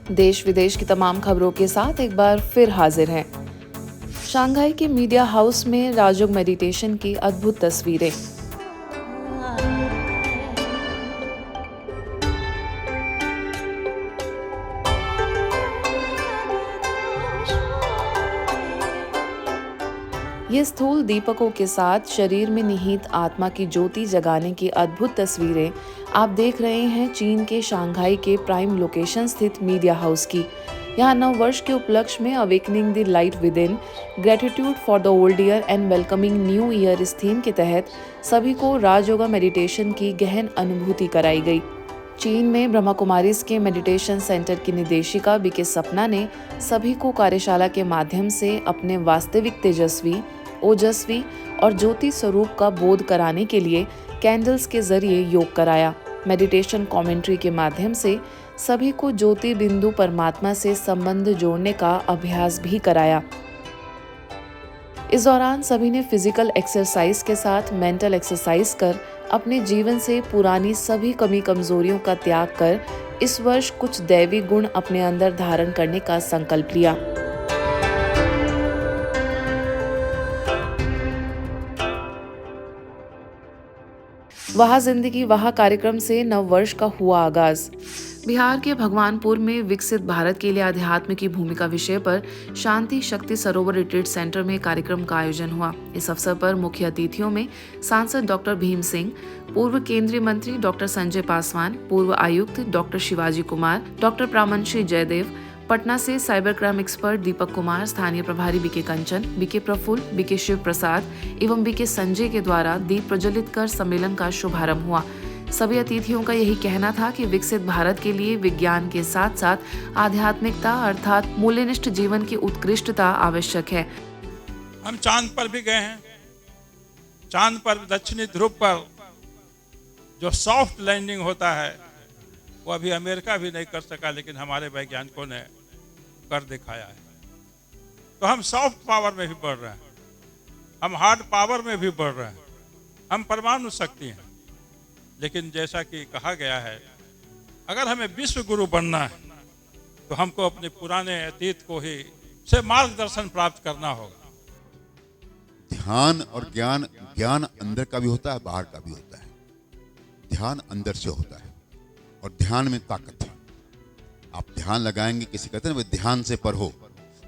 देश विदेश की तमाम खबरों के साथ एक बार फिर हाजिर हैं। शंघाई के मीडिया हाउस में राजयोग मेडिटेशन की अद्भुत तस्वीरें। ये स्थूल दीपकों के साथ शरीर में निहित आत्मा की ज्योति जगाने की अद्भुत तस्वीरें आप देख रहे हैं चीन के शंघाई के प्राइम लोकेशन स्थित मीडिया हाउस की। यहाँ नव वर्ष के उपलक्ष्य में awakening the light with in, gratitude for the old year and welcoming new year इस थीम के तहत सभी को राजयोगा मेडिटेशन की गहन अनुभूति कराई गई। चीन में ब्रह्मा कुमारीज के मेडिटेशन सेंटर की निदेशिका बीके सपना ने सभी को कार्यशाला के माध्यम से अपने वास्तविक तेजस्वी, ओजस्वी और ज्योति स्वरूप का बोध कराने के लिए कैंडल्स के जरिए योग कराया। मेडिटेशन कमेंट्री के माध्यम से सभी को ज्योति बिंदु परमात्मा से संबंध जोड़ने का अभ्यास भी कराया। इस दौरान सभी ने फिजिकल एक्सरसाइज के साथ मेंटल एक्सरसाइज कर अपने जीवन से पुरानी सभी कमी कमजोरियों का त्याग कर इस वर्ष कुछ दैवी गुण अपने अंदर धारण करने का संकल्प लिया। वहाँ जिंदगी वहाँ कार्यक्रम से नव वर्ष का हुआ आगाज। बिहार के भगवानपुर में विकसित भारत के लिए आध्यात्म की भूमिका विषय पर शांति शक्ति सरोवर रिट्रीट सेंटर में कार्यक्रम का आयोजन हुआ। इस अवसर पर मुख्य अतिथियों में सांसद डॉक्टर भीम सिंह, पूर्व केंद्रीय मंत्री डॉक्टर संजय पासवान, पूर्व आयुक्त डॉक्टर शिवाजी कुमार, डॉक्टर प्रामंशी जयदेव, पटना से cyber crime expert Deepak Kumar, स्थानीय प्रभारी बीके कंचन, बीके प्रफुल्ल, बीके शिव प्रसाद एवं बीके संजय के द्वारा दीप प्रज्वलित कर सम्मेलन का शुभारंभ हुआ। सभी अतिथियों का यही कहना था कि विकसित भारत के लिए विज्ञान के साथ साथ आध्यात्मिकता अर्थात मूल्यनिष्ठ जीवन की उत्कृष्टता आवश्यक है। हम चांद पर भी गए हैं। चांद पर दक्षिणी ध्रुव पर जो सॉफ्ट लैंडिंग होता है वो अभी अमेरिका भी नहीं कर सका, लेकिन हमारे वैज्ञानिकों ने कर दिखाया है। तो हम सॉफ्ट पावर में भी बढ़ रहे हैं, हम हार्ड पावर में भी बढ़ रहे हैं, हम परमाणु शक्ति हैं। लेकिन जैसा कि कहा गया है, अगर हमें विश्व गुरु बनना है तो हमको अपने पुराने अतीत को ही से मार्गदर्शन प्राप्त करना होगा। ध्यान और ज्ञान, ज्ञान अंदर का भी होता है, बाहर का भी होता है। ध्यान अंदर से होता है और ध्यान में ताकत है। आप ध्यान लगाएंगे, किसी कहते हैं ना ध्यान से पढ़ो,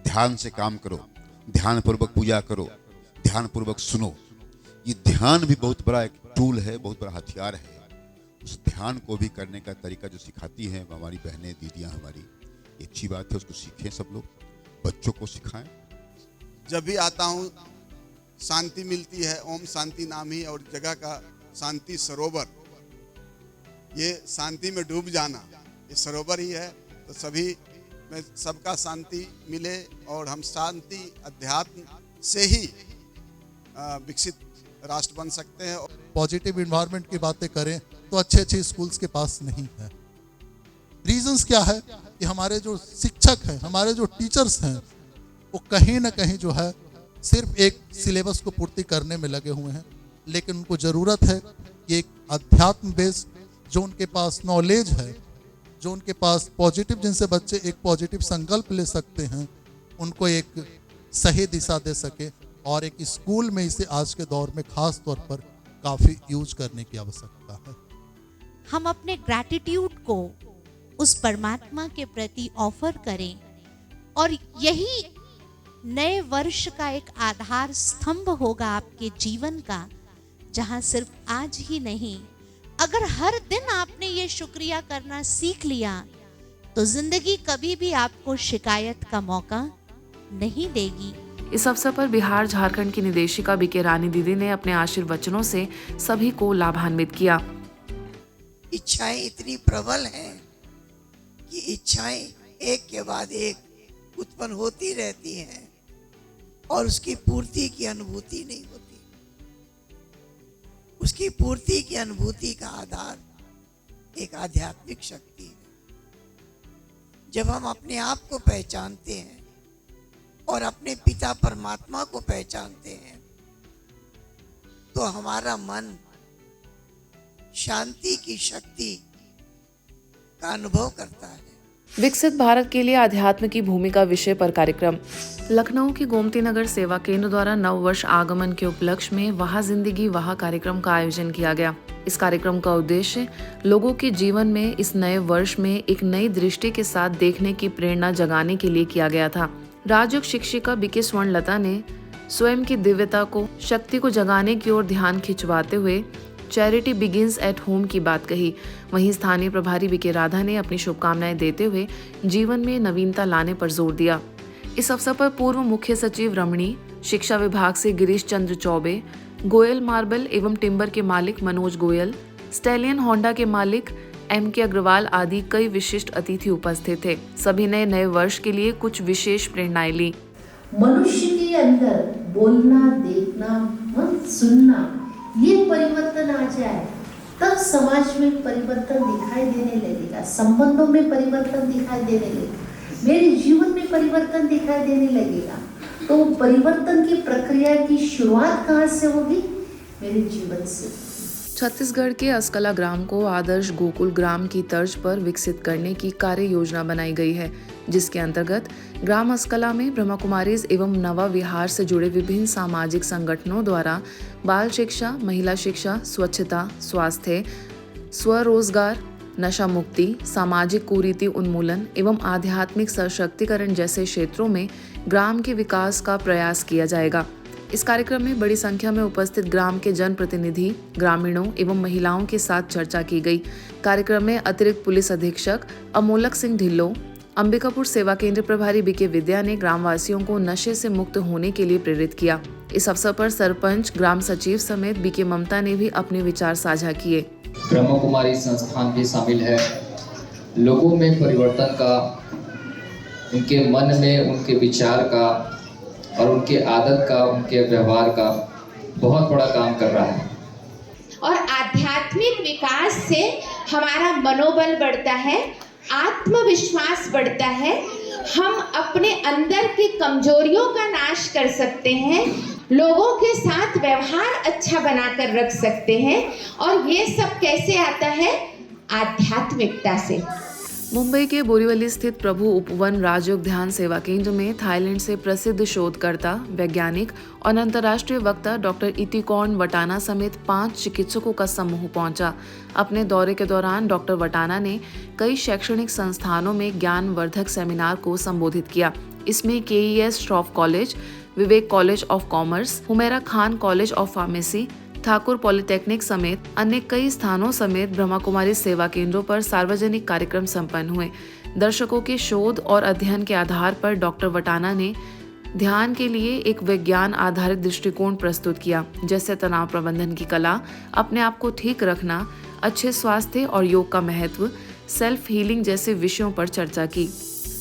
ध्यान से काम करो, ध्यान पूर्वक पूजा करो, ध्यान पूर्वक सुनो। ये ध्यान भी बहुत बड़ा एक टूल है, बहुत बड़ा हथियार है। उस ध्यान को भी करने का तरीका जो सिखाती हैं हमारी बहनें दीदियां हमारी, ये अच्छी बात है, उसको सीखें सब लोग, बच्चों को सिखाएं। जब भी आता हूँ शांति मिलती है। ओम शांति नाम ही और जगह का शांति सरोवर, ये शांति में डूब जाना, ये सरोवर ही है। तो सभी में सबका शांति मिले और हम शांति अध्यात्म से ही विकसित राष्ट्र बन सकते हैं। पॉजिटिव इन्वायरमेंट की बातें करें तो अच्छे अच्छे स्कूल्स के पास नहीं है। रीजंस क्या है कि हमारे जो शिक्षक हैं, हमारे जो टीचर्स हैं, वो कहीं ना कहीं जो है सिर्फ एक सिलेबस को पूर्ति करने में लगे हुए हैं। लेकिन उनको ज़रूरत है कि एक अध्यात्म बेस्ड जो उनके पास नॉलेज है, जो उनके पास पॉजिटिव, जिनसे बच्चे एक पॉजिटिव संकल्प ले सकते हैं, उनको एक सही दिशा दे सके। और एक स्कूल में इसे आज के दौर में खास तौर पर काफ़ी यूज करने की आवश्यकता है। हम अपने ग्रैटिट्यूड को उस परमात्मा के प्रति ऑफर करें और यही नए वर्ष का एक आधार स्तंभ होगा आपके जीवन का, जहां सिर्फ आज ही नहीं, अगर हर दिन आपने ये शुक्रिया करना सीख लिया तो जिंदगी कभी भी आपको शिकायत का मौका नहीं देगी। इस अवसर पर बिहार झारखंड की निदेशिका बीके रानी दीदी ने अपने आशीर्वचनों से सभी को लाभान्वित किया। इच्छाएं इतनी प्रबल हैं कि इच्छाएं एक के बाद एक उत्पन्न होती रहती हैं और उसकी पूर्ति की अनुभूति नहीं होती। उसकी पूर्ति की अनुभूति का आधार एक आध्यात्मिक शक्ति है। जब हम अपने आप को पहचानते हैं और अपने पिता परमात्मा को पहचानते हैं तो हमारा मन शांति की शक्ति का अनुभव करता है। विकसित भारत के लिए आध्यात्म की भूमिका विषय पर कार्यक्रम। लखनऊ के गोमती नगर सेवा केंद्र द्वारा नववर्ष आगमन के उपलक्ष्य में वहाँ जिंदगी वहाँ कार्यक्रम का आयोजन किया गया। इस कार्यक्रम का उद्देश्य लोगों के जीवन में इस नए वर्ष में एक नई दृष्टि के साथ देखने की प्रेरणा जगाने के लिए किया गया था। राजयोग शिक्षिका बीके स्वर्णलता ने स्वयं की दिव्यता को, शक्ति को जगाने की ओर ध्यान खिंचवाते हुए चैरिटी बिगिंस एट होम की बात कही। वहीं स्थानीय प्रभारी बीके राधा ने अपनी शुभकामनाएं देते हुए जीवन में नवीनता लाने पर जोर दिया। इस अवसर पर पूर्व मुख्य सचिव रमणी, शिक्षा विभाग से गिरीश चंद्र चौबे, गोयल मार्बल एवं टिम्बर के मालिक मनोज गोयल, स्टैलियन होंडा के मालिक M.K. अग्रवाल आदि कई विशिष्ट अतिथि उपस्थित थे। सभी ने नए वर्ष के लिए कुछ विशेष प्रेरणाएं ली। मनुष्य के अंदर बोलना, देखना, सुनना, ये परिवर्तन आ जाए तब समाज में परिवर्तन दिखाई देने लगेगा, संबंधों में परिवर्तन दिखाई देने लगेगा, मेरे जीवन में परिवर्तन दिखाई देने लगेगा। तो परिवर्तन की प्रक्रिया की शुरुआत कहाँ से होगी? मेरे जीवन से। छत्तीसगढ़ के अस्कला ग्राम को आदर्श गोकुल ग्राम की तर्ज पर विकसित करने की कार्य योजना बनाई गई है, जिसके अंतर्गत ग्राम अस्कला में ब्रह्मा कुमारीज एवं नवा विहार से जुड़े विभिन्न सामाजिक संगठनों द्वारा बाल शिक्षा, महिला शिक्षा, स्वच्छता, स्वास्थ्य, स्वरोजगार, नशा मुक्ति, सामाजिक कुरीति उन्मूलन एवं आध्यात्मिक सशक्तिकरण जैसे क्षेत्रों में ग्राम के विकास का प्रयास किया जाएगा। इस कार्यक्रम में बड़ी संख्या में उपस्थित ग्राम के जनप्रतिनिधि, ग्रामीणों एवं महिलाओं के साथ चर्चा की गई। कार्यक्रम में अतिरिक्त पुलिस अधीक्षक अमोलक सिंह ढिल्लो, अंबिकापुर सेवा केंद्र प्रभारी बीके विद्या ने ग्रामवासियों को नशे से मुक्त होने के लिए प्रेरित किया। इस अवसर पर सरपंच, ग्राम सचिव समेत बीके ममता ने भी अपने विचार साझा किए। ब्रह्मा कुमारी संस्थान भी शामिल है। लोगों में परिवर्तन का, उनके मन में उनके विचार का और उनके आदत का, उनके व्यवहार का बहुत बड़ा काम कर रहा है। और आध्यात्मिक विकास से हमारा मनोबल बढ़ता है, आत्मविश्वास बढ़ता है, हम अपने अंदर की कमजोरियों का नाश कर सकते हैं, लोगों के साथ व्यवहार अच्छा बनाकर रख सकते हैं। और ये सब कैसे आता है? आध्यात्मिकता से। मुंबई के बोरीवली स्थित प्रभु उपवन राजयोग ध्यान सेवा केंद्र में थाईलैंड से प्रसिद्ध शोधकर्ता, वैज्ञानिक और अंतर्राष्ट्रीय वक्ता डॉक्टर इतिकॉर्न वटाना समेत 5 चिकित्सकों का समूह पहुंचा। अपने दौरे के दौरान डॉक्टर वटाना ने कई शैक्षणिक संस्थानों में ज्ञानवर्धक सेमिनार को संबोधित किया। इसमें KES Shroff college, Vivek college of commerce, Humera Khan college of pharmacy, Thakur polytechnic समेत अन्य कई स्थानों समेत ब्रह्मा कुमारी सेवा केंद्रों पर सार्वजनिक कार्यक्रम संपन्न हुए। दर्शकों के शोध और अध्ययन के आधार पर डॉक्टर वटाना ने ध्यान के लिए एक विज्ञान आधारित दृष्टिकोण प्रस्तुत किया, जैसे तनाव प्रबंधन की कला, अपने आप को ठीक रखना, अच्छे स्वास्थ्य और योग का महत्व, सेल्फ हीलिंग जैसे विषयों पर चर्चा की।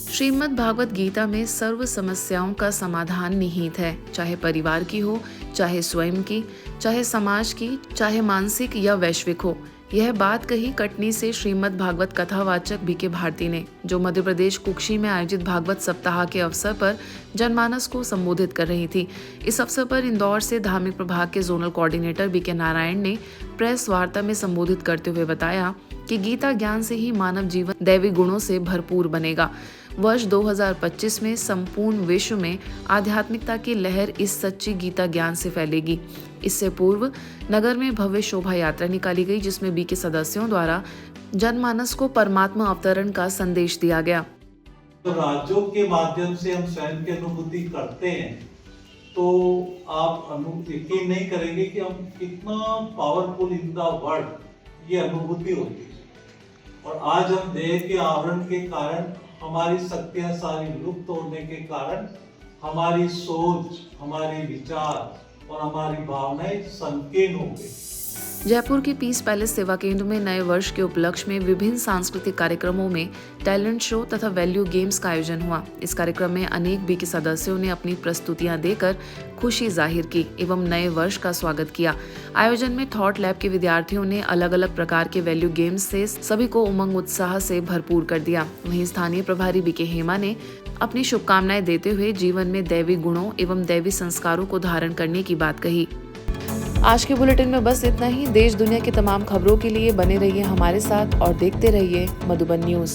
श्रीमद् भागवत गीता में सर्व समस्याओं का समाधान निहित है, चाहे परिवार की हो, चाहे स्वयं की, चाहे समाज की, चाहे मानसिक या वैश्विक हो। यह बात कही कटनी से श्रीमद् भागवत कथावाचक बीके भारती ने, जो मध्य प्रदेश कुक्षी में आयोजित भागवत सप्ताह के अवसर पर जनमानस को संबोधित कर रही थी। इस अवसर पर इंदौर से धार्मिक प्रभाग के जोनल कोऑर्डिनेटर बीके नारायण ने प्रेस वार्ता में संबोधित करते हुए बताया कि गीता ज्ञान से ही मानव जीवन दैवी गुणों से भरपूर बनेगा। वर्ष 2025 में संपूर्ण विश्व में आध्यात्मिकता की लहर इस सच्ची गीता ज्ञान से फैलेगी। इससे पूर्व नगर में भव्य शोभा यात्रा निकाली गई, जिसमें बीके सदस्यों द्वारा जनमानस को परमात्मा अवतरण का संदेश दिया गया। तो राजयोग के माध्यम से हम स्वयं की अनुभूति करते हैं तो आप यकीन नहीं करेंगे कि हम कितना पावरफुल इन द वर्ल्ड ये अनुभूति होती है। और आज हम देह के आवरण के कारण, हमारी शक्तियां सारी लुप्त होने के कारण, हमारी सोच, हमारे विचार और हमारी भावनाएं संकीर्ण हो गई। जयपुर के पीस पैलेस सेवा केंद्र में नए वर्ष के उपलक्ष्य में विभिन्न सांस्कृतिक कार्यक्रमों में टैलेंट शो तथा वैल्यू गेम्स का आयोजन हुआ। इस कार्यक्रम में अनेक बीके सदस्यों ने अपनी प्रस्तुतियां देकर खुशी जाहिर की एवं नए वर्ष का स्वागत किया। आयोजन में थॉट लैब के विद्यार्थियों ने अलग अलग प्रकार के वैल्यू गेम्स से सभी को उमंग उत्साह से भरपूर कर दिया। वहीं स्थानीय प्रभारी बीके हेमा ने अपनी शुभकामनाएं देते हुए जीवन में दैवी गुणों एवं दैवी संस्कारों को धारण करने की बात कही। आज के बुलेटिन में बस इतना ही। देश दुनिया की तमाम खबरों के लिए बने रहिए हमारे साथ और देखते रहिए मधुबन न्यूज।